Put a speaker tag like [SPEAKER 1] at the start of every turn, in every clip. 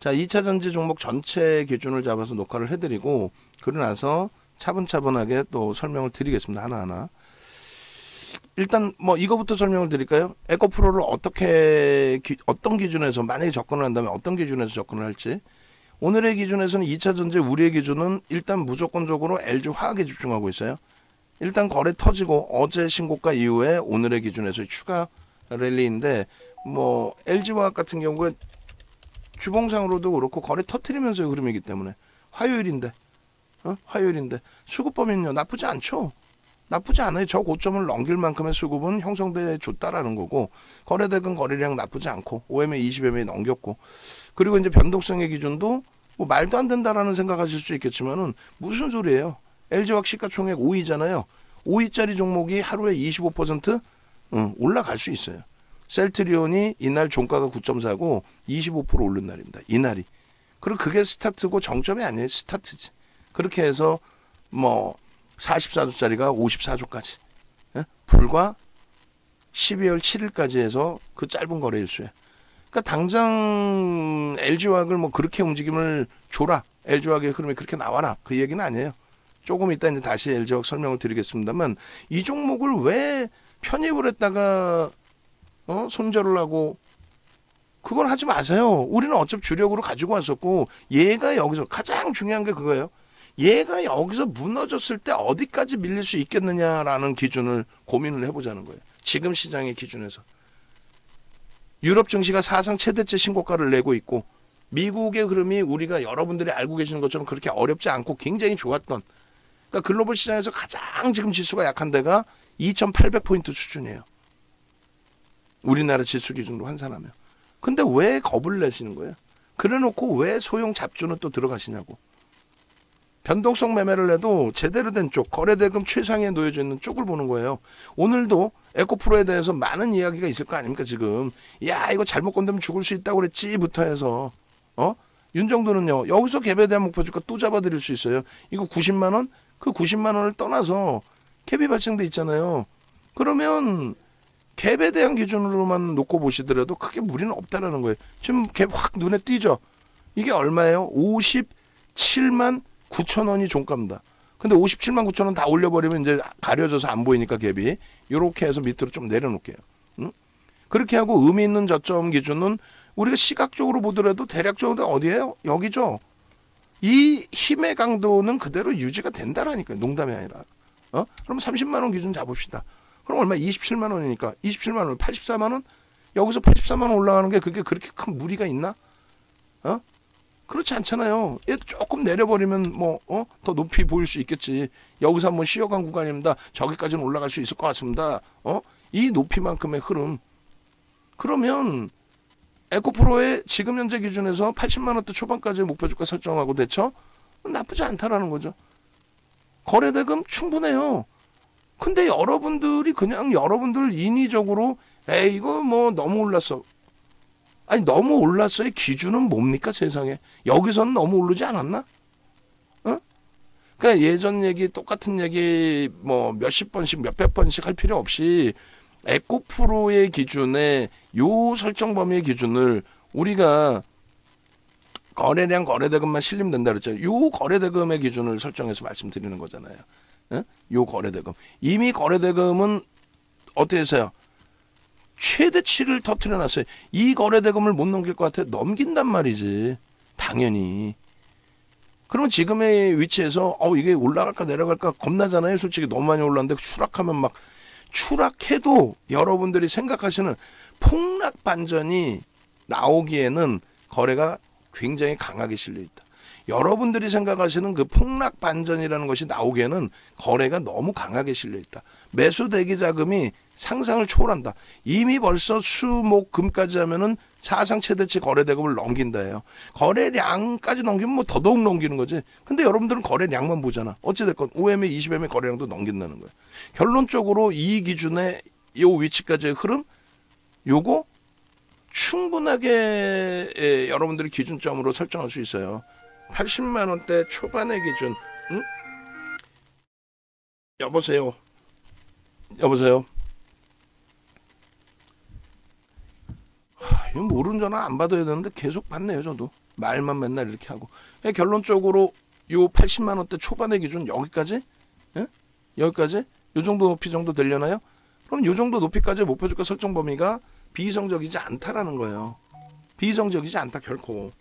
[SPEAKER 1] 자, 2차전지 종목 전체 기준을 잡아서 녹화를 해드리고 그러고 나서 차분차분하게 또 설명을 드리겠습니다. 하나하나. 일단 뭐 이거부터 설명을 드릴까요? 에코프로를 어떤 기준에서 만약에 접근을 한다면 어떤 기준에서 접근을 할지. 오늘의 기준에서는 2차전지 우리의 기준은 일단 무조건적으로 LG화학에 집중하고 있어요. 일단 거래 터지고 어제 신고가 이후에 오늘의 기준에서 추가 랠리인데 뭐 LG화학 같은 경우에 주봉상으로도 그렇고 거래 터트리면서의 흐름이기 때문에 화요일인데 수급범위는요 나쁘지 않죠. 나쁘지 않아요. 저 고점을 넘길 만큼의 수급은 형성돼 줬다라는 거고 거래대금 거래량 나쁘지 않고 OMA 20MA 넘겼고 그리고 이제 변동성의 기준도 뭐 말도 안 된다라는 생각하실 수 있겠지만은 무슨 소리예요. LG화학 시가총액 5위잖아요. 5위짜리 종목이 하루에 25% 올라갈 수 있어요. 셀트리온이 이날 종가가 9.4고 25% 오른 날입니다. 이날이. 그리고 그게 스타트고 정점이 아니에요. 스타트지. 그렇게 해서 뭐 44조짜리가 54조까지. 예? 불과 12월 7일까지 해서 그 짧은 거래 일수에. 그러니까 당장 LG화학을 뭐 그렇게 움직임을 줘라. LG화학의 흐름이 그렇게 나와라. 그 얘기는 아니에요. 조금 이따 이제 다시 LG화학 설명을 드리겠습니다만 이 종목을 왜 편입을 했다가 손절을 하고 그건 하지 마세요. 우리는 어차피 주력으로 가지고 왔었고 얘가 여기서 가장 중요한 게 그거예요. 얘가 여기서 무너졌을 때 어디까지 밀릴 수 있겠느냐라는 기준을 고민을 해보자는 거예요. 지금 시장의 기준에서. 유럽 증시가 사상 최대치 신고가를 내고 있고 미국의 흐름이 우리가 여러분들이 알고 계시는 것처럼 그렇게 어렵지 않고 굉장히 좋았던 그러니까 글로벌 시장에서 가장 지금 지수가 약한 데가 2800포인트 수준이에요. 우리나라 지수 기준으로 환산하면. 근데 왜 겁을 내시는 거예요? 그래놓고 왜 소형 잡주는 또 들어가시냐고. 변동성 매매를 해도 제대로 된 쪽, 거래대금 최상위에 놓여져 있는 쪽을 보는 거예요. 오늘도 에코프로에 대해서 많은 이야기가 있을 거 아닙니까 지금. 야 이거 잘못 건드면 죽을 수 있다고 그랬지부터 해서 윤정도는요. 여기서 갭에 대한 목표주가 또 잡아드릴 수 있어요. 이거 90만 원? 그 90만 원을 떠나서 갭이 발생돼 있잖아요. 그러면 갭에 대한 기준으로만 놓고 보시더라도 크게 무리는 없다라는 거예요. 지금 갭 확 눈에 띄죠. 이게 얼마예요? 57만 9천 원이 종가입니다. 근데 57만 9천 원 다 올려버리면 이제 가려져서 안 보이니까 갭이 이렇게 해서 밑으로 좀 내려놓을게요. 응? 그렇게 하고 의미 있는 저점 기준은 우리가 시각적으로 보더라도 대략적으로 어디예요? 여기죠. 이 힘의 강도는 그대로 유지가 된다라니까요. 농담이 아니라. 그럼 30만 원 기준 잡읍시다. 그럼 얼마? 27만 원이니까 27만 원, 84만 원? 여기서 84만 원 올라가는 게 그게 그렇게 큰 무리가 있나? 그렇지 않잖아요. 얘도 조금 내려버리면 더 높이 보일 수 있겠지. 여기서 한번 쉬어간 구간입니다. 저기까지는 올라갈 수 있을 것 같습니다. 이 높이만큼의 흐름. 그러면 에코프로의 지금 현재 기준에서 80만 원대 초반까지의 목표주가 설정하고 대처 나쁘지 않다라는 거죠. 거래대금 충분해요. 근데 여러분들이 그냥 여러분들 인위적으로 에이 이거 뭐 너무 올랐어. 아니 너무 올랐어의 기준은 뭡니까 세상에. 여기서는 너무 오르지 않았나? 그러니까 예전 얘기 똑같은 얘기 뭐 몇십 번씩 몇백 번씩 할 필요 없이 에코프로의 기준에 요 설정 범위의 기준을 우리가 거래량 거래대금만 실리면 된다 그랬죠. 요 거래대금의 기준을 설정해서 말씀드리는 거잖아요. 요 거래대금. 이미 거래대금은 어떻게 해서요? 최대치를 터트려 놨어요. 이 거래대금을 못 넘길 것 같아. 넘긴단 말이지. 당연히. 그러면 지금의 위치에서 이게 올라갈까 내려갈까 겁나잖아요. 솔직히 너무 많이 올랐는데 추락하면 막 추락해도 여러분들이 생각하시는 폭락 반전이 나오기에는 거래가 굉장히 강하게 실려 있다. 여러분들이 생각하시는 그 폭락 반전이라는 것이 나오기에는 거래가 너무 강하게 실려 있다. 매수 대기 자금이 상상을 초월한다. 이미 벌써 수목금까지 하면은 사상 최대치 거래대금을 넘긴다예요. 거래량까지 넘기면 뭐 더더욱 넘기는 거지. 근데 여러분들은 거래량만 보잖아. 어찌됐건 OMA 20MA 거래량도 넘긴다는 거예요. 결론적으로 이 기준의 요 위치까지의 흐름 요거 충분하게 여러분들이 기준점으로 설정할 수 있어요. 80만 원대 초반의 기준. 응? 여보세요. 이거 모르는 전화 안 받아야 되는데 계속 받네요 저도. 말만 맨날 이렇게 하고. 결론적으로 요 80만 원대 초반의 기준 여기까지? 예? 여기까지? 요 정도 높이 정도 되려나요? 그럼 요 정도 높이까지 목표주가 설정 범위가 비이성적이지 않다라는 거예요. 비이성적이지 않다 결코.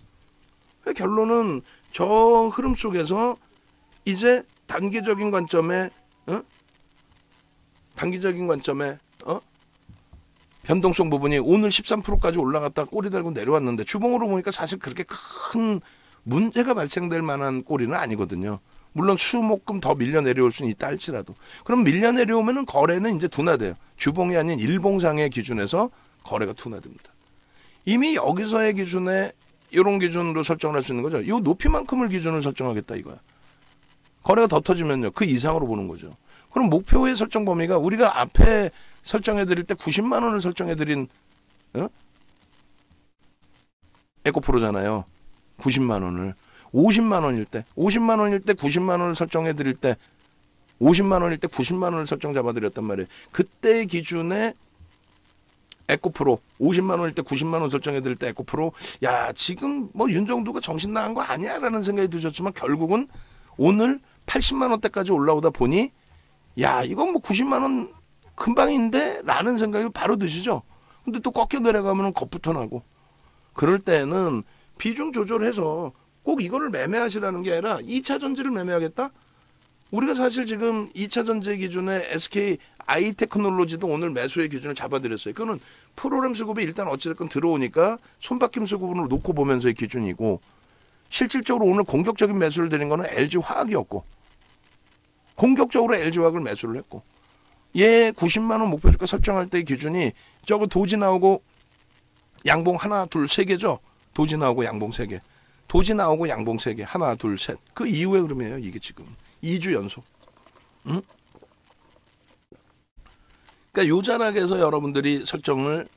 [SPEAKER 1] 결론은 저 흐름 속에서 이제 단기적인 관점에 변동성 부분이 오늘 13%까지 올라갔다 꼬리 달고 내려왔는데 주봉으로 보니까 사실 그렇게 큰 문제가 발생될 만한 꼬리는 아니거든요. 물론 수목금 더 밀려 내려올 수는 있다 할지라도. 그럼 밀려 내려오면은 거래는 이제 둔화돼요. 주봉이 아닌 일봉상의 기준에서 거래가 둔화됩니다. 이미 여기서의 기준에 이런 기준으로 설정을 할 수 있는 거죠. 이 높이만큼을 기준으로 설정하겠다 이거야. 거래가 더 터지면요. 그 이상으로 보는 거죠. 그럼 목표의 설정 범위가 우리가 앞에 설정해 드릴 때 90만 원을 설정해 드린 에코프로잖아요. 90만 원을. 50만 원일 때 90만 원을 설정해 드릴 때 50만 원일 때 90만 원을 설정 잡아 드렸단 말이에요. 그때 기준에 에코프로 50만 원일 때 90만 원 설정해 드릴 때 에코프로 야 지금 뭐 윤정두가 정신 나간 거 아니야 라는 생각이 드셨지만 결국은 오늘 80만 원대까지 올라오다 보니 야 이건 뭐 90만 원 금방인데 라는 생각이 바로 드시죠. 근데 또 꺾여 내려가면 겁부터 나고 그럴 때는 비중 조절해서 꼭 이거를 매매하시라는 게 아니라 2차 전지를 매매하겠다? 우리가 사실 지금 2차 전지 기준에 SK 아이테크놀로지도 오늘 매수의 기준을 잡아드렸어요. 그거는 프로그램 수급이 일단 어찌됐건 들어오니까 손바뀜 수급으로 놓고 보면서의 기준이고 실질적으로 오늘 공격적인 매수를 드린 거는 LG화학이었고 공격적으로 LG화학을 매수를 했고 얘 90만 원 목표 주가 설정할 때의 기준이 저거 도지 나오고 양봉 하나 둘 세 개죠. 도지 나오고 양봉 세 개. 도지 나오고 양봉 세 개. 하나 둘 셋. 그 이후의 흐름이에요. 이게 지금 2주 연속. 응? 그러니까 요 자락에서 여러분들이 설정을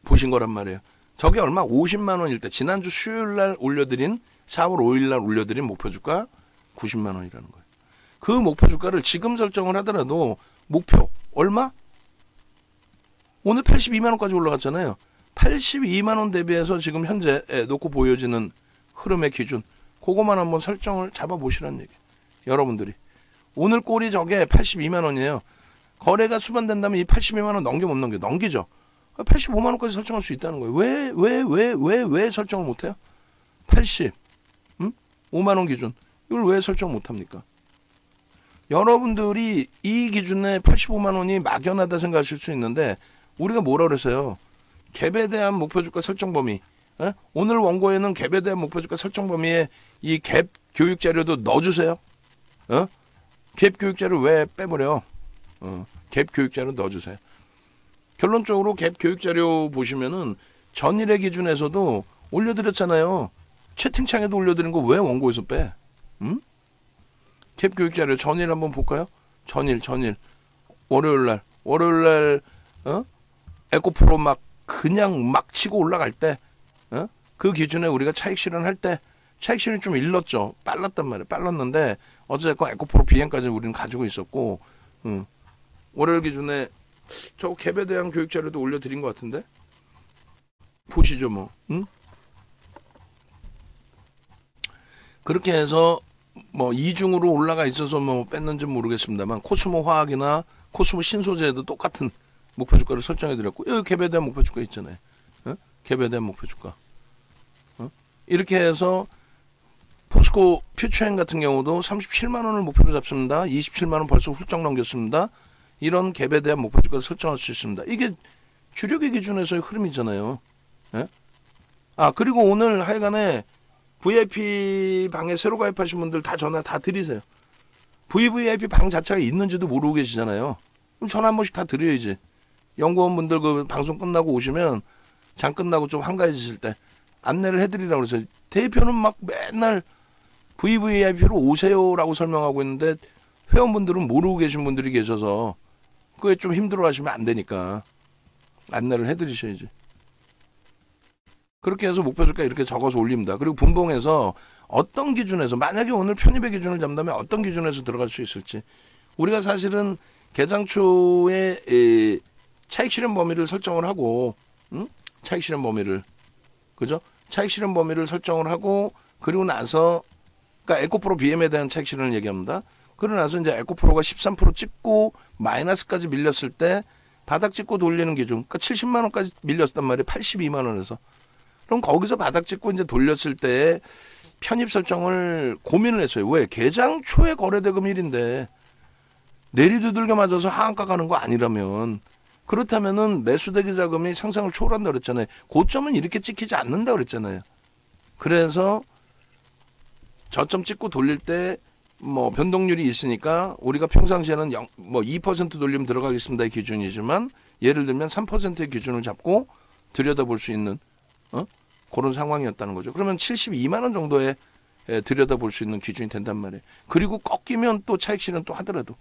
[SPEAKER 1] 보신 거란 말이에요. 저게 얼마? 50만 원일 때 지난주 수요일 날 올려드린 4월 5일 날 올려드린 목표 주가 90만 원이라는 거예요. 그 목표 주가를 지금 설정을 하더라도 목표 얼마? 오늘 82만 원까지 올라갔잖아요. 82만 원 대비해서 지금 현재 놓고 보여지는 흐름의 기준 그거만 한번 설정을 잡아보시라는 얘기예요. 여러분들이 오늘 꼴이 저게 82만 원이에요. 거래가 수반된다면 이 82만 원 넘겨 못 넘겨? 넘기죠. 85만 원까지 설정할 수 있다는 거예요. 왜 설정을 못해요? 80 5만 원 기준 이걸 왜 설정 못합니까? 여러분들이 이 기준에 85만 원이 막연하다 생각하실 수 있는데 우리가 뭐라 그랬어요? 갭에 대한 목표주가 설정 범위. 오늘 원고에는 갭에 대한 목표주가 설정 범위에 이 갭 교육 자료도 넣어주세요. 갭 교육 자료 왜 빼버려? 갭 교육 자료 넣어주세요. 결론적으로 갭 교육 자료 보시면은 전일의 기준에서도 올려드렸잖아요. 채팅창에도 올려드린 거 왜 원고에서 빼? 갭 교육 자료 전일 한번 볼까요? 전일 월요일날 에코프로 막 그냥 막 치고 올라갈 때 그 기준에 우리가 차익 실현할 때 차익 실현이 좀 일렀죠. 빨랐단 말이에요. 빨랐는데 어쨌든 에코프로 비행까지 우리는 가지고 있었고 월요일 기준에 저 갭에 대한 교육 자료도 올려드린 것 같은데 보시죠 뭐. 그렇게 해서 뭐 이중으로 올라가 있어서 뭐 뺐는지 모르겠습니다만 코스모 화학이나 코스모 신소재도 똑같은 목표 주가를 설정해 드렸고 여기 갭에 대한 목표 주가 있잖아요. 갭에 대한 목표 주가. 이렇게 해서 포스코 퓨처엔 같은 경우도 37만 원을 목표로 잡습니다. 27만 원 벌써 훌쩍 넘겼습니다. 이런 갭에 대한 목표 주가를 설정할 수 있습니다. 이게 주력의 기준에서의 흐름이잖아요. 그리고 오늘 하여간에 VIP 방에 새로 가입하신 분들 다 전화 다 드리세요. VVIP 방 자체가 있는지도 모르고 계시잖아요. 그럼 전화 한 번씩 다 드려야지. 연구원분들 그 방송 끝나고 오시면 장 끝나고 좀 한가해지실 때 안내를 해드리라고 그래서 대표는 막 맨날 VVIP로 오세요라고 설명하고 있는데 회원분들은 모르고 계신 분들이 계셔서 그게 좀 힘들어 하시면 안 되니까 안내를 해드리셔야지. 그렇게 해서 목표주가 이렇게 적어서 올립니다. 그리고 분봉에서 어떤 기준에서 만약에 오늘 편입의 기준을 잡는다면 어떤 기준에서 들어갈 수 있을지 우리가 사실은 개장 초에 차익 실현 범위를 설정을 하고 차익 실현 범위를 그죠? 차익 실현 범위를 설정을 하고 그리고 나서 그러니까 에코프로 BM에 대한 차익 실현을 얘기합니다. 그러고 나서 이제 에코프로가 13% 찍고 마이너스까지 밀렸을 때 바닥 찍고 돌리는 기준, 그러니까 70만 원까지 밀렸단 말이에요. 82만 원에서. 그럼 거기서 바닥 찍고 이제 돌렸을 때 편입 설정을 고민을 했어요. 왜? 개장 초에 거래대금 1인데 내리두들겨 맞아서 하한가 가는 거 아니라면, 그렇다면은 매수대기 자금이 상상을 초월한다 그랬잖아요. 고점은 이렇게 찍히지 않는다 그랬잖아요. 그래서 저점 찍고 돌릴 때 뭐 변동률이 있으니까 우리가 평상시에는 2% 돌리면 들어가겠습니다의 기준이지만, 예를 들면 3%의 기준을 잡고 들여다볼 수 있는 그런 상황이었다는 거죠. 그러면 72만 원 정도에 들여다볼 수 있는 기준이 된단 말이에요. 그리고 꺾이면 또 차익 실현 또 하더라도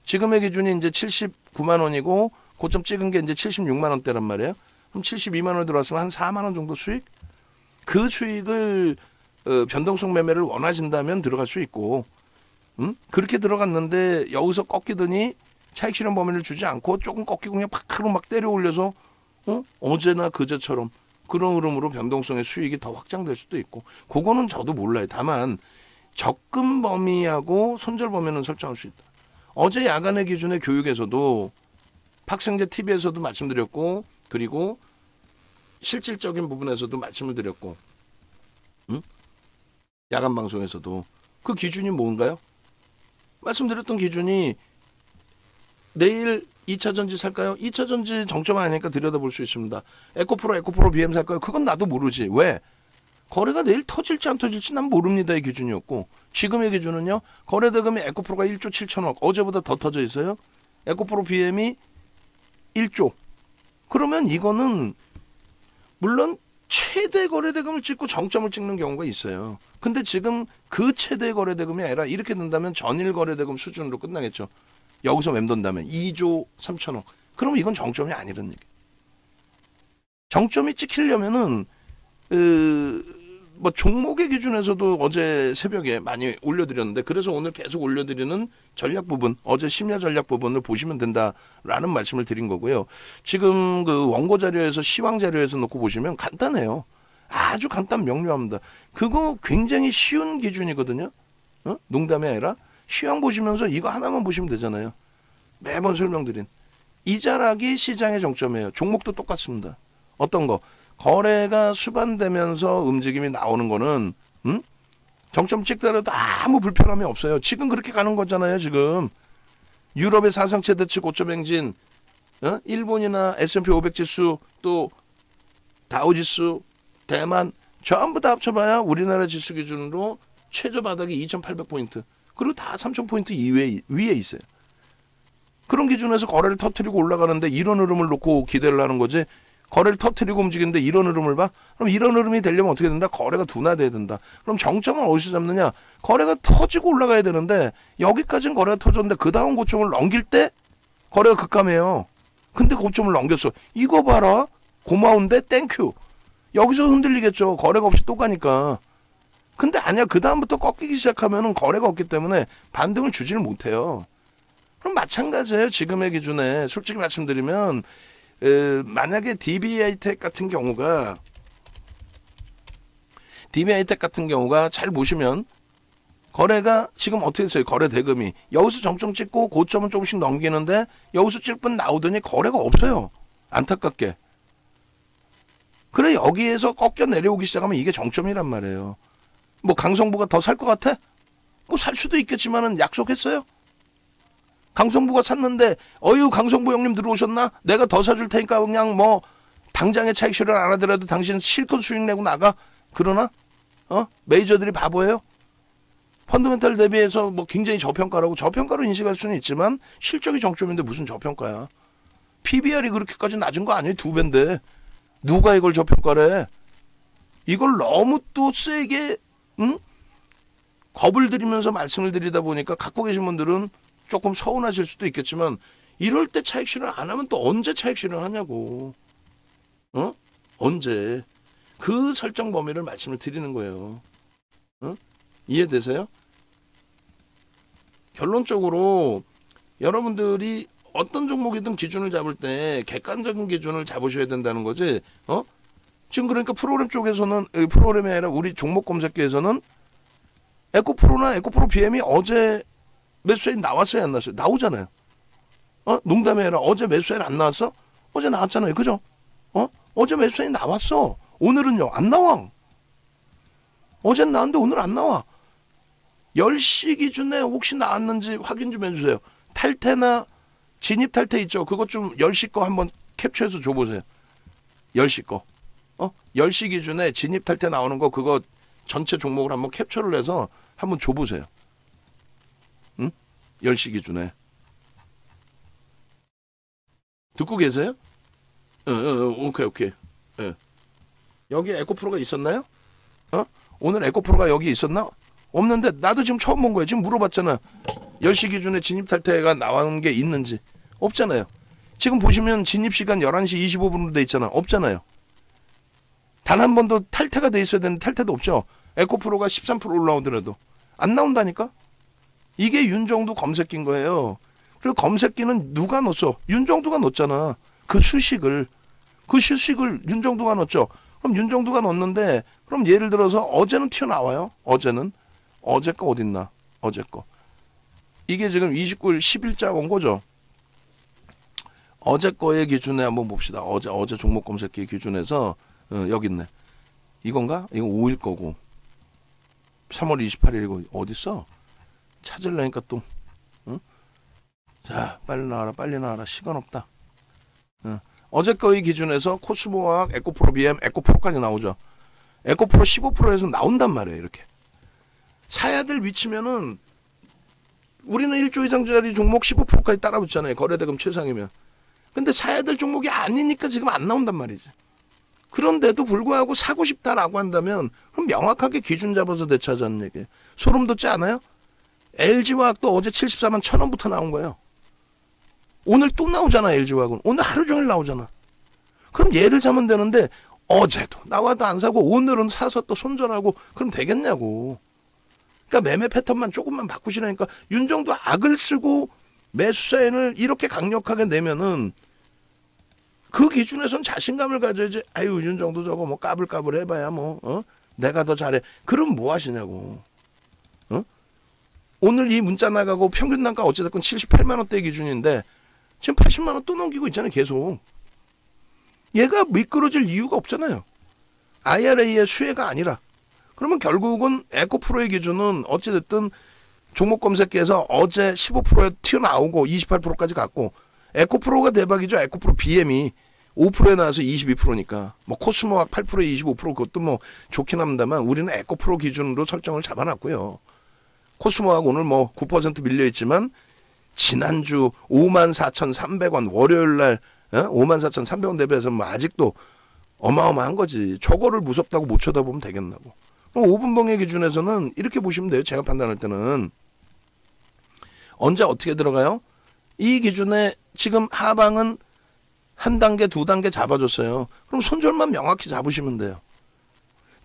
[SPEAKER 1] 지금의 기준이 이제 79만 원이고 고점 찍은 게 이제 76만 원대란 말이에요. 그럼 72만 원 들어왔으면 한 4만 원 정도 수익? 그 수익을 변동성 매매를 원하신다면 들어갈 수 있고, 그렇게 들어갔는데 여기서 꺾이더니 차익 실현 범위를 주지 않고 조금 꺾이고 그냥 팍하고 막 때려 올려서 어제나 그제처럼 그런 흐름으로 변동성의 수익이 더 확장될 수도 있고, 그거는 저도 몰라요. 다만 접근 범위하고 손절 범위는 설정할 수 있다. 어제 야간의 기준의 교육에서도 학생제 TV에서도 말씀드렸고, 그리고 실질적인 부분에서도 말씀을 드렸고, 야간 방송에서도 그 기준이 뭔가요? 말씀드렸던 기준이 내일 2차 전지 살까요? 2차 전지 정점 아니니까 들여다볼 수 있습니다. 에코프로 BM 살까요? 그건 나도 모르지. 왜? 거래가 내일 터질지 안 터질지 난 모릅니다의 기준이었고, 지금의 기준은요. 거래대금이 에코프로가 1조 7천억, 어제보다 더 터져 있어요. 에코프로 BM이 1조. 그러면 이거는 물론 최대 거래대금을 찍고 정점을 찍는 경우가 있어요. 근데 지금 그 최대 거래대금이 아니라 이렇게 된다면 전일 거래대금 수준으로 끝나겠죠. 여기서 맴돈다면 2조 3천억. 그러면 이건 정점이 아니라는 얘기. 정점이 찍히려면은 뭐 종목의 기준에서도 어제 새벽에 많이 올려드렸는데, 그래서 오늘 계속 올려드리는 전략 부분, 어제 심야 전략 부분을 보시면 된다라는 말씀을 드린 거고요. 지금 그 원고 자료에서 시황 자료에서 놓고 보시면 간단해요. 아주 간단 명료합니다. 그거 굉장히 쉬운 기준이거든요. 농담이 아니라 시황 보시면서 이거 하나만 보시면 되잖아요. 매번 설명드린 이자락이 시장의 정점이에요. 종목도 똑같습니다. 어떤 거? 거래가 수반되면서 움직임이 나오는 거는 정점 찍더라도 아무 불편함이 없어요. 지금 그렇게 가는 거잖아요. 지금 유럽의 사상 최대치 고점 행진, 일본이나 S&P 500 지수, 또 다우지수, 대만 전부 다 합쳐봐야 우리나라 지수 기준으로 최저 바닥이 2,800포인트, 그리고 다 3,000포인트 위에 있어요. 그런 기준에서 거래를 터뜨리고 올라가는데 이런 흐름을 놓고 기대를 하는 거지, 거래를 터뜨리고 움직이는데 이런 흐름을 봐? 그럼 이런 흐름이 되려면 어떻게 된다? 거래가 둔화돼야 된다. 그럼 정점은 어디서 잡느냐? 거래가 터지고 올라가야 되는데 여기까지는 거래가 터졌는데 그 다음 고점을 넘길 때 거래가 급감해요. 근데 고점을 넘겼어. 이거 봐라. 고마운데 땡큐. 여기서 흔들리겠죠. 거래가 없이 또 가니까. 근데 아니야. 그 다음부터 꺾이기 시작하면은 거래가 없기 때문에 반등을 주지를 못해요. 그럼 마찬가지예요. 지금의 기준에 솔직히 말씀드리면 만약에 DB하이텍 같은 경우가 잘 보시면 거래가 지금 어떻게 됐어요? 거래 대금이 여기서 정점 찍고 고점은 조금씩 넘기는데 여기서 찔분 나오더니 거래가 없어요. 안타깝게. 그래 여기에서 꺾여 내려오기 시작하면 이게 정점이란 말이에요. 뭐 강성부가 더 살 것 같아? 뭐 살 수도 있겠지만은 약속했어요? 강성부가 샀는데 어유 강성부 형님 들어오셨나? 내가 더 사줄 테니까 그냥 뭐 당장에 차익 실현 안 하더라도 당신 실컷 수익 내고 나가. 그러나 메이저들이 바보예요. 펀더멘탈 대비해서 뭐 굉장히 저평가라고, 저평가로 인식할 수는 있지만 실적이 정점인데 무슨 저평가야. PBR이 그렇게까지 낮은 거 아니에요. 2배인데 누가 이걸 저평가래. 이걸 너무 또 세게 겁을 들이면서 말씀을 드리다 보니까 갖고 계신 분들은 조금 서운하실 수도 있겠지만, 이럴 때 차익 실현 안 하면 또 언제 차익 실현 하냐고. 언제. 그 설정 범위를 말씀을 드리는 거예요. 이해되세요? 결론적으로 여러분들이 어떤 종목이든 기준을 잡을 때 객관적인 기준을 잡으셔야 된다는 거지. 지금 그러니까 프로그램 쪽에서는 프로그램이 아니라 우리 종목 검색기에서는 에코프로나 에코프로 BM이 어제 매수세인 나왔어요, 안 나왔어요? 나오잖아요. 농담이 아니라 어제 매수세인 안 나왔어? 어제 나왔잖아요, 그죠? 어제 매수세인 나왔어. 오늘은요 안 나와. 어젠 나왔는데 오늘 안 나와. 10시 기준에 혹시 나왔는지 확인 좀 해주세요. 탈퇴나 진입 탈퇴 있죠? 그것 좀 10시 거 한번 캡처해서 줘보세요. 10시 거. 10시 기준에 진입 탈퇴 나오는 거 그거 전체 종목을 한번 캡처를 해서 한번 줘보세요. 응? 10시 기준에. 듣고 계세요? 오케이. 예. 여기 에코프로가 있었나요? 오늘 에코프로가 여기 있었나? 없는데 나도 지금 처음 본 거예요. 지금 물어봤잖아. 10시 기준에 진입 탈퇴가 나온 게 있는지. 없잖아요. 지금 보시면 진입시간 11시 25분으로 돼 있잖아. 없잖아요. 단 한 번도 탈퇴가 돼 있어야 되는데 탈퇴도 없죠. 에코프로가 13% 올라오더라도. 안 나온다니까? 이게 윤정두 검색기인 거예요. 그리고 검색기는 누가 넣었어? 윤정두가 넣었잖아. 그 수식을 윤정두가 넣었죠. 그럼 윤정두가 넣었는데 그럼 예를 들어서 어제는 튀어나와요. 어제는. 어제 거 어딨나? 어제 거. 이게 지금 29일 10일자 온 거죠. 어제 거의 기준에 한번 봅시다. 어제 종목 검색기 기준에서 여기 있네. 이건가? 이건 5일 거고. 3월 28일이고 어딨어? 찾으려니까 또. 응? 자, 빨리 나와라. 시간 없다. 어제 거의 기준에서 코스모학, 에코프로 BM, 에코프로까지 나오죠. 에코프로 15%에서 나온단 말이에요. 이렇게. 사야 될 위치면은 우리는 1조 이상짜리 종목 15%까지 따라붙잖아요. 거래대금 최상이면. 근데 사야 될 종목이 아니니까 지금 안 나온단 말이지. 그런데도 불구하고 사고 싶다라고 한다면 그럼 명확하게 기준 잡아서 대처하자는 얘기예요. 소름 돋지 않아요? LG화학도 어제 74만 1,000원부터 나온 거예요. 오늘 또 나오잖아. LG화학은. 오늘 하루 종일 나오잖아. 그럼 얘를 사면 되는데 어제도 나와도 안 사고 오늘은 사서 또 손절하고 그럼 되겠냐고. 그러니까 매매 패턴만 조금만 바꾸시라니까. 윤정도 악을 쓰고 매수 사인을 이렇게 강력하게 내면은 그 기준에선 자신감을 가져야지. 아유 윤정도 저거 뭐 까불까불 해봐야 뭐 내가 더 잘해. 그럼 뭐 하시냐고. 오늘 이 문자 나가고 평균 단가 어찌됐건 78만 원대 기준인데 지금 80만 원 또 넘기고 있잖아요. 계속. 얘가 미끄러질 이유가 없잖아요. IRA의 수혜가 아니라. 그러면 결국은 에코프로의 기준은 어찌됐든 종목 검색기에서 어제 15%에 튀어나오고 28%까지 갔고 에코프로가 대박이죠. 에코프로 BM이 5%에 나와서 22%니까 뭐 코스모학 8%에 25% 그것도 뭐 좋긴 합니다만 우리는 에코프로 기준으로 설정을 잡아놨고요. 코스모학 오늘 뭐 9% 밀려있지만 지난주 54,300원 월요일날 54,300원 대비해서 뭐 아직도 어마어마한 거지. 저거를 무섭다고 못 쳐다보면 되겠나고. 5분봉의 기준에서는 이렇게 보시면 돼요. 제가 판단할 때는 언제 어떻게 들어가요? 이 기준에 지금 하방은 한 단계, 두 단계 잡아줬어요. 그럼 손절만 명확히 잡으시면 돼요.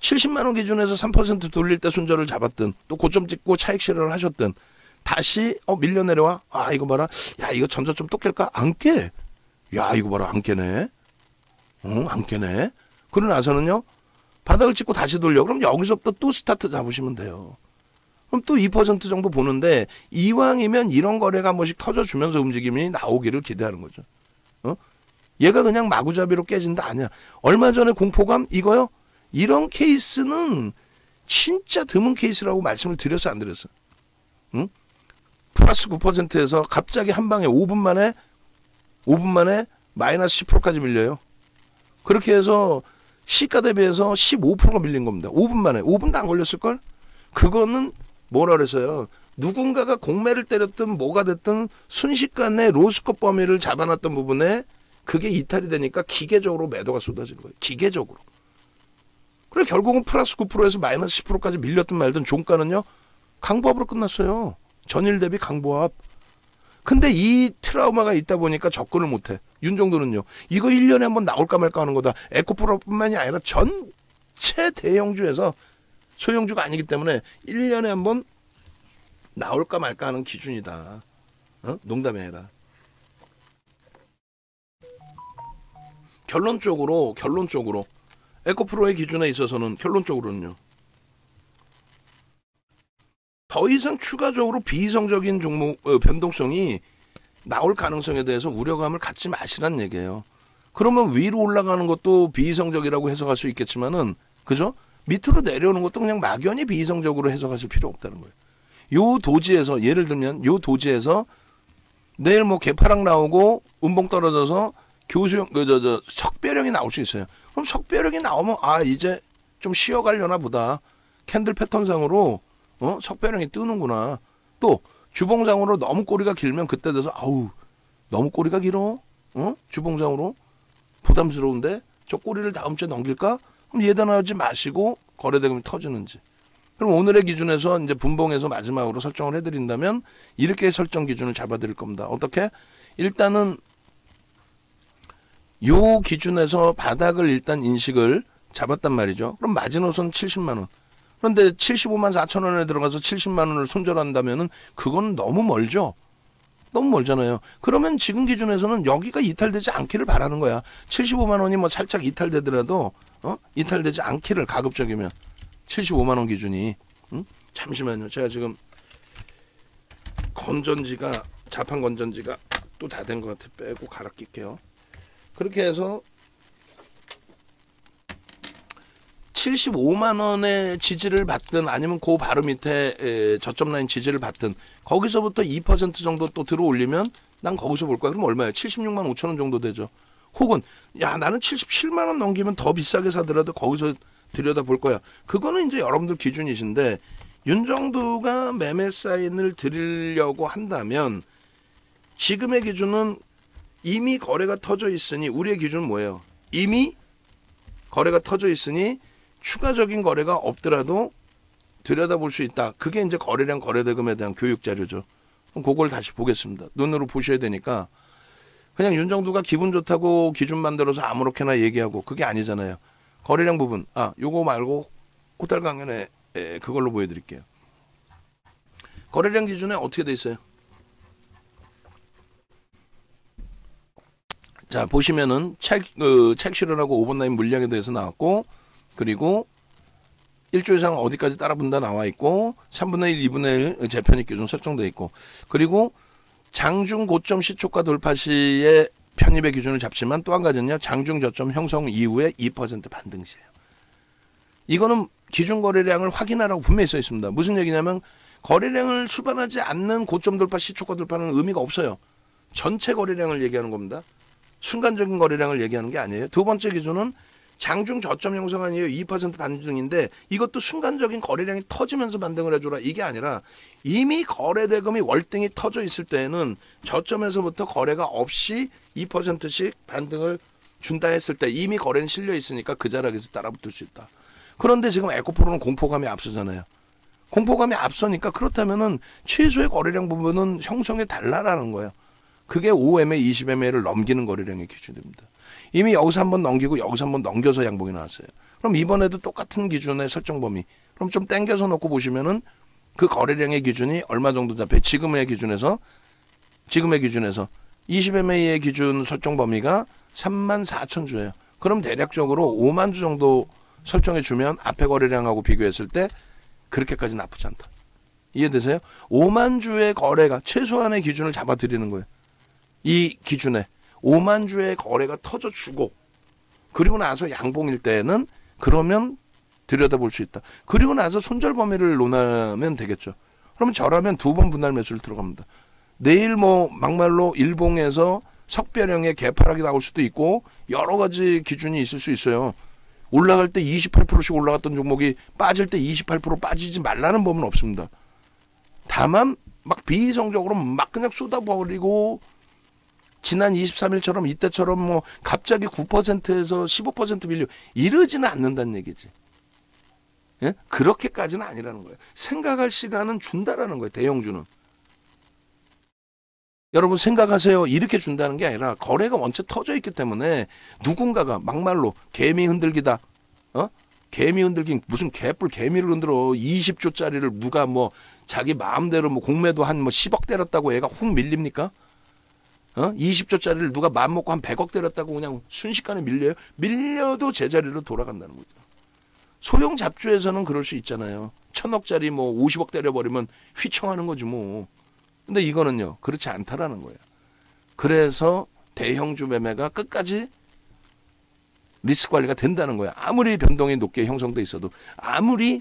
[SPEAKER 1] 70만 원 기준에서 3% 돌릴 때 손절을 잡았든 또 고점 찍고 차익 실현을 하셨든 다시 밀려 내려와. 아 이거 봐라. 야 이거 전저점 또 깰까? 안 깨. 야 이거 봐라. 안 깨네. 안 깨네. 그러고 나서는요. 바닥을 찍고 다시 돌려. 그럼 여기서부터 또 스타트 잡으시면 돼요. 그럼 또 2% 정도 보는데 이왕이면 이런 거래가 한 번씩 터져주면서 움직임이 나오기를 기대하는 거죠. 얘가 그냥 마구잡이로 깨진다 아니야. 얼마 전에 공포감 이거요. 이런 케이스는 진짜 드문 케이스라고 말씀을 드렸어 안 드렸어? 응? 플러스 9%에서 갑자기 한 방에 5분 만에 마이너스 10%까지 밀려요. 그렇게 해서 시가 대비해서 15%가 밀린 겁니다. 5분 만에. 5분도 안 걸렸을걸? 그거는 뭐라 그래서요. 누군가가 공매를 때렸든 뭐가 됐든 순식간에 로스컷 범위를 잡아놨던 부분에 그게 이탈이 되니까 기계적으로 매도가 쏟아진 거예요. 기계적으로. 그래 결국은 플러스 9%에서 마이너스 10%까지 밀렸든 말든 종가는요. 강보합으로 끝났어요. 전일 대비 강보합. 근데 이 트라우마가 있다 보니까 접근을 못해. 윤정도는요. 이거 1년에 한번 나올까 말까 하는 거다. 에코프로뿐만이 아니라 전체 대형주에서 소형주가 아니기 때문에 1년에 한번 나올까 말까 하는 기준이다. 농담이 아니라. 결론적으로 에코프로의 기준에 있어서는 결론적으로는요. 더 이상 추가적으로 비이성적인 종목 변동성이 나올 가능성에 대해서 우려감을 갖지 마시란 얘기예요. 그러면 위로 올라가는 것도 비이성적이라고 해석할 수 있겠지만은 그죠? 밑으로 내려오는 것도 그냥 막연히 비이성적으로 해석하실 필요 없다는 거예요. 요 도지에서 예를 들면 요 도지에서 내일 뭐 개파락 나오고 음봉 떨어져서 교수형 석배령이 나올 수 있어요. 그럼 석배령이 나오면 아 이제 좀 쉬어가려나 보다. 캔들 패턴상으로 석배령이 뜨는구나. 또 주봉상으로 너무 꼬리가 길면 그때 돼서 아우 너무 꼬리가 길어. 주봉상으로 부담스러운데 저 꼬리를 다음 주에 넘길까? 그럼 예단하지 마시고 거래대금이 터지는지. 그럼 오늘의 기준에서 이제 분봉에서 마지막으로 설정을 해드린다면 이렇게 설정 기준을 잡아드릴 겁니다. 어떻게? 일단은 요 기준에서 바닥을 일단 인식을 잡았단 말이죠. 그럼 마지노선 70만 원. 그런데 75만 4천 원에 들어가서 70만 원을 손절한다면은 그건 너무 멀죠. 너무 멀잖아요. 그러면 지금 기준에서는 여기가 이탈되지 않기를 바라는 거야. 75만 원이 뭐 살짝 이탈되더라도 이탈되지 않기를 가급적이면 75만 원 기준이. 잠시만요. 제가 지금 건전지가 자판 건전지가 또 다 된 것 같아. 빼고 갈아 낄게요. 그렇게 해서 75만 원의 지지를 받든 아니면 그 바로 밑에 저점 라인 지지를 받든 거기서부터 2% 정도 또 들어 올리면 난 거기서 볼 거야. 그럼 얼마예요? 76만 5천 원 정도 되죠. 혹은 야 나는 77만 원 넘기면 더 비싸게 사더라도 거기서 들여다 볼 거야. 그거는 이제 여러분들 기준이신데 윤정두가 매매 사인을 드리려고 한다면 지금의 기준은 이미 거래가 터져 있으니 우리의 기준은 뭐예요? 이미 거래가 터져 있으니 추가적인 거래가 없더라도 들여다볼 수 있다. 그게 이제 거래량 거래대금에 대한 교육 자료죠. 그럼 그걸 다시 보겠습니다. 눈으로 보셔야 되니까 그냥 윤정두가 기분 좋다고 기준 만들어서 아무렇게나 얘기하고 그게 아니잖아요. 거래량 부분 요거 말고 호텔 강연에 그걸로 보여드릴게요. 거래량 기준에 어떻게 돼 있어요? 자 보시면은 책 실현하고 5번 라인 물량에 대해서 나왔고 그리고 1조 이상 어디까지 따라붙는다 나와 있고 3분의 1, 2분의 1 재편입 기준 설정되어 있고 그리고 장중 고점 시초가 돌파 시에 편입의 기준을 잡지만 또 한 가지는요. 장중 저점 형성 이후에 2% 반등 시에요. 이거는 기준 거래량을 확인하라고 분명히 써 있습니다. 무슨 얘기냐면 거래량을 수반하지 않는 고점 돌파 시초가 돌파는 의미가 없어요. 전체 거래량을 얘기하는 겁니다. 순간적인 거래량을 얘기하는 게 아니에요. 두 번째 기준은 장중 저점 형성한 이후 2% 반등인데 이것도 순간적인 거래량이 터지면서 반등을 해줘라. 이게 아니라 이미 거래대금이 월등히 터져 있을 때에는 저점에서부터 거래가 없이 2%씩 반등을 준다 했을 때 이미 거래는 실려 있으니까 그 자락에서 따라붙을 수 있다. 그런데 지금 에코프로는 공포감이 앞서잖아요. 공포감이 앞서니까 그렇다면은 최소의 거래량 부분은 형성해 달라라는 거예요. 그게 5MA, 20MA를 넘기는 거래량의 기준입니다. 이미 여기서 한번 넘기고 여기서 한번 넘겨서 양봉이 나왔어요. 그럼 이번에도 똑같은 기준의 설정 범위. 그럼 좀 땡겨서 놓고 보시면은 그 거래량의 기준이 얼마 정도 잡혀요? 지금의 기준에서 20MA의 기준 설정 범위가 34,000주예요. 그럼 대략적으로 5만 주 정도 설정해 주면 앞에 거래량하고 비교했을 때 그렇게까지 나쁘지 않다. 이해되세요? 5만 주의 거래가 최소한의 기준을 잡아 드리는 거예요. 이 기준에 5만 주의 거래가 터져주고 그리고 나서 양봉일 때는 그러면 들여다볼 수 있다. 그리고 나서 손절 범위를 논하면 되겠죠. 그러면 저라면 2번 분할 매수를 들어갑니다. 내일 뭐 막말로 일봉에서 석배령의 개파락이 나올 수도 있고 여러 가지 기준이 있을 수 있어요. 올라갈 때 28%씩 올라갔던 종목이 빠질 때 28% 빠지지 말라는 법은 없습니다. 다만 막 비이성적으로 막 그냥 쏟아버리고 지난 23일처럼 이때처럼 뭐 갑자기 9%에서 15% 밀려 이러지는 않는다는 얘기지. 예? 그렇게까지는 아니라는 거예요. 생각할 시간은 준다라는 거예요. 대형주는. 여러분 생각하세요. 이렇게 준다는 게 아니라 거래가 원체 터져 있기 때문에 누군가가 막말로 개미 흔들기다. 개미 흔들기 무슨 개뿔 개미를 흔들어 20조짜리를 누가 뭐 자기 마음대로 뭐 공매도 한 뭐 10억 때렸다고 애가 훅 밀립니까? 20조짜리를 누가 맘먹고 한 100억 때렸다고 그냥 순식간에 밀려요? 밀려도 제자리로 돌아간다는 거죠. 소형 잡주에서는 그럴 수 있잖아요. 1000억짜리 뭐 50억 때려버리면 휘청하는 거지 뭐. 근데 이거는요, 그렇지 않다라는 거예요. 그래서 대형주 매매가 끝까지 리스크 관리가 된다는 거야. 아무리 변동이 높게 형성돼 있어도, 아무리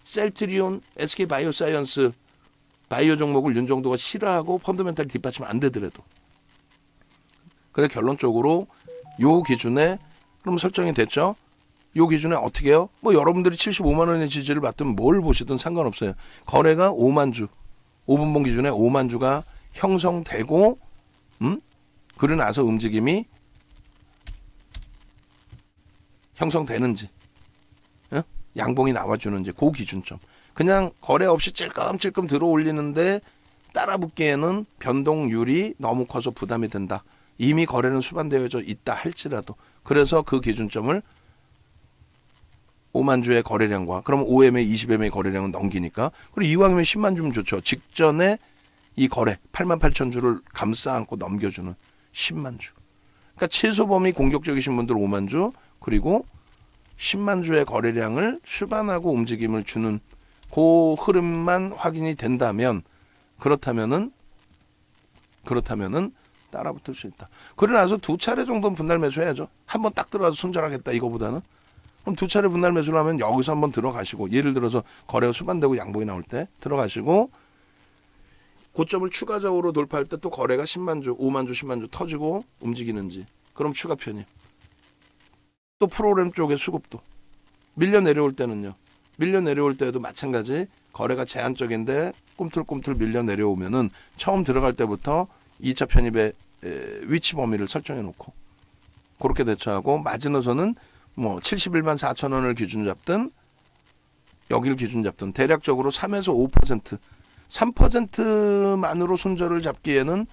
[SPEAKER 1] 셀트리온, SK바이오사이언스 바이오 종목을 윤정도가 싫어하고 펀더멘탈 뒷받침 안 되더라도. 그래 결론적으로 요 기준에 그럼 설정이 됐죠. 요 기준에 어떻게 해요? 뭐 여러분들이 75만 원의 지지를 받든 뭘 보시든 상관없어요. 거래가 5만 주, 5분봉 기준에 5만 주가 형성되고 그러고 나서 움직임이 형성되는지, 양봉이 나와주는지 그 기준점. 그냥 거래 없이 찔끔찔끔 들어올리는데 따라붙기에는 변동률이 너무 커서 부담이 된다. 이미 거래는 수반되어져 있다 할지라도. 그래서 그 기준점을 5만 주의 거래량과, 그럼 5MA, 20MA 거래량은 넘기니까, 그리고 이왕이면 10만 주면 좋죠. 직전에 이 거래 8만 8천 주를 감싸 안고 넘겨주는 10만 주. 그러니까 최소 범위 공격적이신 분들 5만 주, 그리고 10만 주의 거래량을 수반하고 움직임을 주는 그 흐름만 확인이 된다면, 그렇다면은 따라붙을 수 있다. 그러고 나서 두 차례 정도는 분할 매수해야죠. 한번 딱 들어가서 손절하겠다 이거보다는. 그럼 두 차례 분할 매수를 하면 여기서 한번 들어가시고, 예를 들어서 거래가 수반되고 양봉이 나올 때 들어가시고, 고점을 추가적으로 돌파할 때 또 거래가 10만 주, 5만 주, 10만 주 터지고 움직이는지, 그럼 추가 편입. 또 프로그램 쪽의 수급도 밀려 내려올 때는요. 밀려 내려올 때도 마찬가지, 거래가 제한적인데 꿈틀꿈틀 밀려 내려오면은 처음 들어갈 때부터 2차 편입의 위치 범위를 설정해 놓고 그렇게 대처하고, 마지노선은 뭐 71만 4천 원을 기준 잡든 여기를 기준 잡든 대략적으로 3에서 5%, 3%만으로 손절을 잡기에는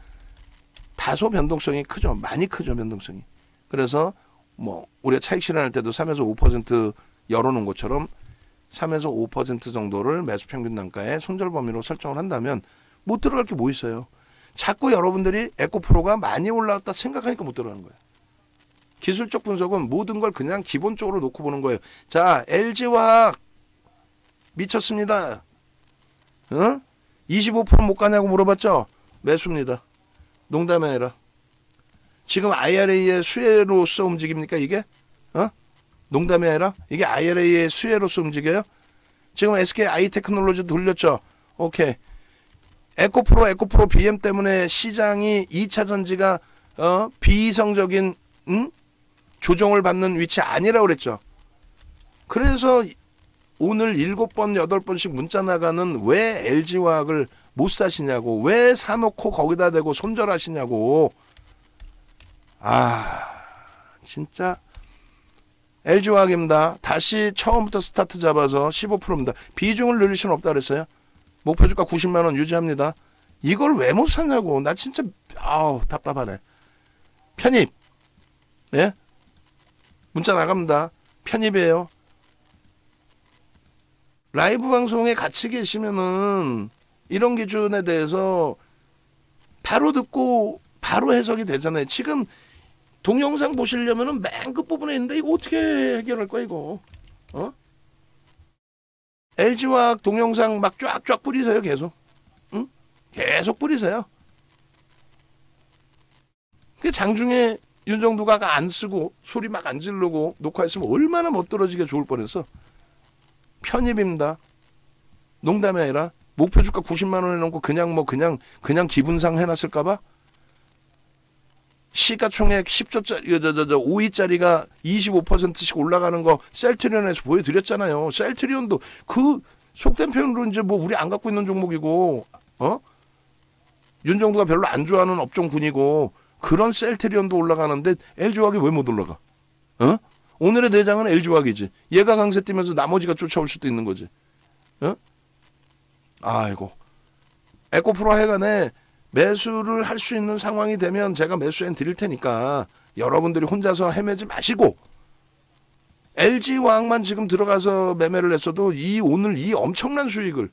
[SPEAKER 1] 다소 변동성이 크죠. 많이 크죠, 변동성이. 그래서 뭐 우리가 차익 실현할 때도 3에서 5% 열어놓은 것처럼 3에서 5% 정도를 매수 평균 단가의 손절 범위로 설정을 한다면 못 들어갈 게 뭐 있어요. 자꾸 여러분들이 에코프로가 많이 올라왔다 생각하니까 못 들어가는 거예요. 기술적 분석은 모든 걸 그냥 기본적으로 놓고 보는 거예요. 자, LG화학 미쳤습니다. 25% 못 가냐고 물어봤죠? 매수입니다. 농담이 아니라. 지금 IRA의 수혜로서 움직입니까 이게? 농담이 아니라 이게 IRA의 수혜로서 움직여요? 지금 SK 아이테크놀로지 돌렸죠? 오케이. 에코프로 BM 때문에 시장이 2차 전지가 비이성적인 조정을 받는 위치 아니라고 그랬죠. 그래서 오늘 7번, 8번씩 문자 나가는 왜 LG화학을 못 사시냐고, 왜 사놓고 거기다 대고 손절하시냐고. 진짜 LG화학입니다. 다시 처음부터 스타트 잡아서 15%입니다. 비중을 늘릴 수는 없다 그랬어요. 목표 주가 90만 원 유지합니다. 이걸 왜 못 사냐고. 나 진짜 답답하네. 편입. 예? 문자 나갑니다. 편입이에요. 라이브 방송에 같이 계시면은 이런 기준에 대해서 바로 듣고 바로 해석이 되잖아요. 지금 동영상 보시려면은 맨 끝부분에 있는데 이거 어떻게 해결할 거야 이거? LG화학 동영상 막 쫙쫙 뿌리세요 계속. 계속 뿌리세요. 그 장중에 윤정두가 안 쓰고 소리 막 안 지르고 녹화했으면 얼마나 멋들어지게 좋을 뻔했어. 편입입니다. 농담이 아니라 목표 주가 90만 원에 놓고 그냥 기분상 해놨을까봐. 시가총액 10조짜리 5위짜리가 25%씩 올라가는 거 셀트리온에서 보여드렸잖아요. 셀트리온도 그 속된 표현으로 이제 뭐 우리 안 갖고 있는 종목이고, 윤정두가 별로 안 좋아하는 업종군이고, 그런 셀트리온도 올라가는데 LG화학이 왜 못 올라가? 오늘의 대장은 LG화학이지. 얘가 강세 뛰면서 나머지가 쫓아올 수도 있는 거지. 아이고. 에코프로 하여간에 매수를 할 수 있는 상황이 되면 제가 매수엔 드릴 테니까 여러분들이 혼자서 헤매지 마시고, LG화학만 지금 들어가서 매매를 했어도 오늘 이 엄청난 수익을,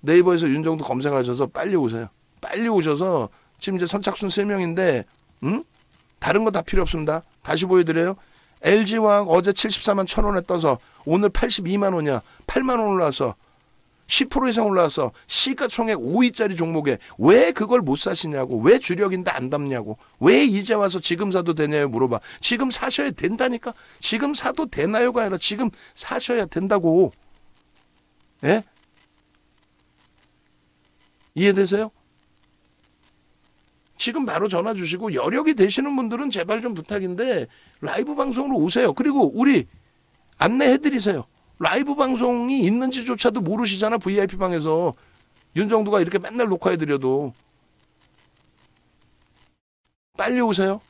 [SPEAKER 1] 네이버에서 윤정두 검색하셔서 빨리 오세요. 빨리 오셔서 지금 이제 선착순 3명인데 다른 거 다 필요 없습니다. 다시 보여드려요. LG화학 어제 74만 1,000원에 떠서 오늘 82만 원이야. 8만 원 올라와서 10% 이상 올라와서 시가총액 5위짜리 종목에 왜 그걸 못 사시냐고, 왜 주력인데 안 담냐고, 왜 이제 와서 지금 사도 되냐고 물어봐. 지금 사셔야 된다니까. 지금 사도 되나요가 아니라 지금 사셔야 된다고. 예? 이해되세요? 지금 바로 전화 주시고, 여력이 되시는 분들은 제발 좀 부탁인데 라이브 방송으로 오세요. 그리고 우리 안내해드리세요. 라이브 방송이 있는지조차도 모르시잖아. VIP 방에서 윤정두가 이렇게 맨날 녹화해드려도. 빨리 오세요.